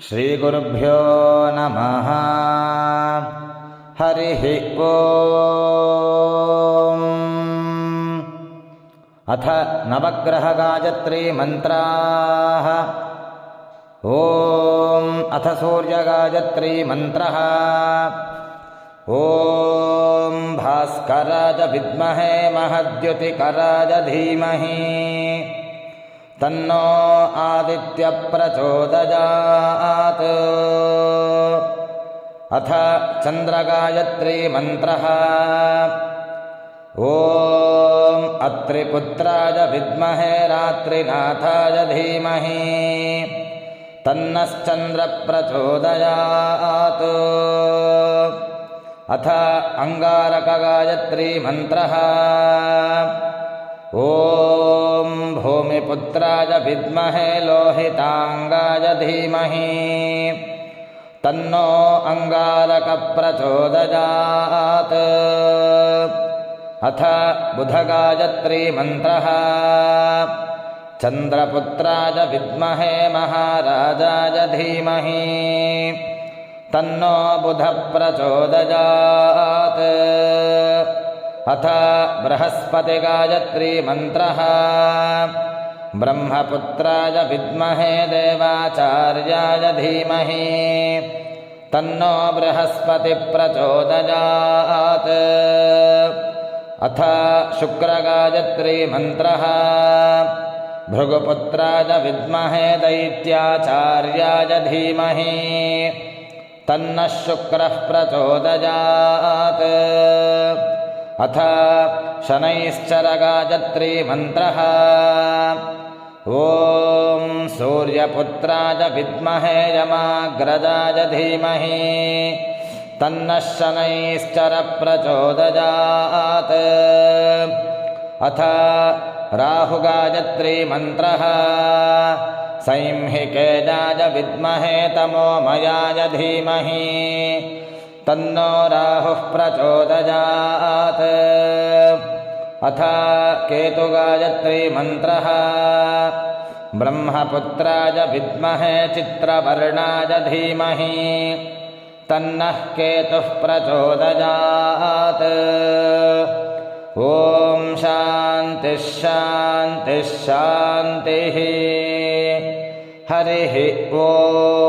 ಶ್ರೀಗುರುಭ್ಯೋ ನಮಃ. ಹರಿಃ ಓಂ. ಅಥ ನವಗ್ರಹ ಗಾಯತ್ರಿ ಮಂತ್ರಾಃ. ಓಂ ಅಥ ಸೂರ್ಯ ಗಾಯತ್ರಿ ಮಂತ್ರಃ. ಓಂ ಭಾಸ್ಕರಾಯ ವಿದ್ಮಹೇ ಮಹದ್ಯುತಿಕರಾಯ ಧೀಮಹಿ ತನ್ನೋ ಆದಿತ್ಯ ಪ್ರಚೋದಯಾತ್. ಅಥ ಚಂದ್ರಗಾಯತ್ರಿ ಮಂತ್ರಃ. ಓಂ ಅತ್ರಿಪುತ್ರಾಯ ವಿದ್ಮಹೇ ರಾತ್ರಿನಾಥಾಯ ಧೀಮಹಿ ತನ್ನಶ್ಚಂದ್ರ ಪ್ರಚೋದಯಾತ್. ಅಥ ಅಂಗಾರಕಗಾಯತ್ರಿ ಮಂತ್ರಃ. ಓಂ ಭೂಮಿಪುತ್ರಾಯ ವಿದ್ಮಹೇ ಲೋಹಿತಾಂಗಾಯ ಧೀಮಹಿ ತನ್ನೋ ಅಂಗಾರಕ ಪ್ರಚೋದಯಾತ್. ಅಥ ಬುಧಗಾಯತ್ರಿ ಮಂತ್ರಃ. ಚಂದ್ರಪುತ್ರಾಯ ವಿದ್ಮಹೇ ಮಹಾರಾಜಾಯ ಧೀಮಹಿ ತನ್ನೋ ಬುಧ ಪ್ರಚೋದಯಾತ್. ಅಥ ಬೃಹಸ್ಪತಿಗಾಯತ್ರಿ ಮಂತ್ರಃ. ಬ್ರಹ್ಮಪುತ್ರಾಯ ವಿದ್ಮಹೇ ದೇವಾಚಾರ್ಯಾಯ ಧೀಮಹಿ ತನ್ನೋ ಬೃಹಸ್ಪತಿ ಪ್ರಚೋದಯಾತ್. ಅಥ ಶುಕ್ರಗಾಯತ್ರಿ ಮಂತ್ರಃ. ಭೃಗುಪುತ್ರಾಯ ವಿದ್ಮಹೇ ದೈತ್ಯಾಚಾರ್ಯಾಯ ಧೀಮಹಿ ತನ್ನಃ ಶುಕ್ರಃ ಪ್ರಚೋದಯಾತ್. ಅಥ ಶನೈಶ್ಚರಗಾಯತ್ರಿ ಮಂತ್ರಃ. ಓಂ ಸೂರ್ಯಪುತ್ರಾಯ ವಿದ್ಮಹೇ ಯಮಾಗ್ರಜಾಯ ಧೀಮಹಿ ತನ್ನಃ ಶನೈಶ್ಚರ ಪ್ರಚೋದಯಾತ್. ಅಥ ರಾಹುಗಾಯತ್ರಿ ಮಂತ್ರಃ. ಸಂಹಿಕೇಯಾಯ ವಿದ್ಮಹೇ ತಮೋಮಯಾಯ ಧೀಮಹಿ ತನ್ನೋ ರಾಹುಃ ಪ್ರಚೋದಯಾತ್. ಅಥ ಕೇತುಗಾಯತ್ರಿ ಮಂತ್ರಃ. ಬ್ರಹ್ಮಪುತ್ರಾಯ ವಿದ್ಮಹೇ ಚಿತ್ರವರ್ಣಾಯ ಧೀಮಹಿ ತನ್ನಃ ಕೇತುಃ ಪ್ರಚೋದಯಾತ್. ಓಂ ಶಾಂತಿ ಶಾಂತಿ ಶಾಂತಿ. ಹರಿಃ ಓಂ.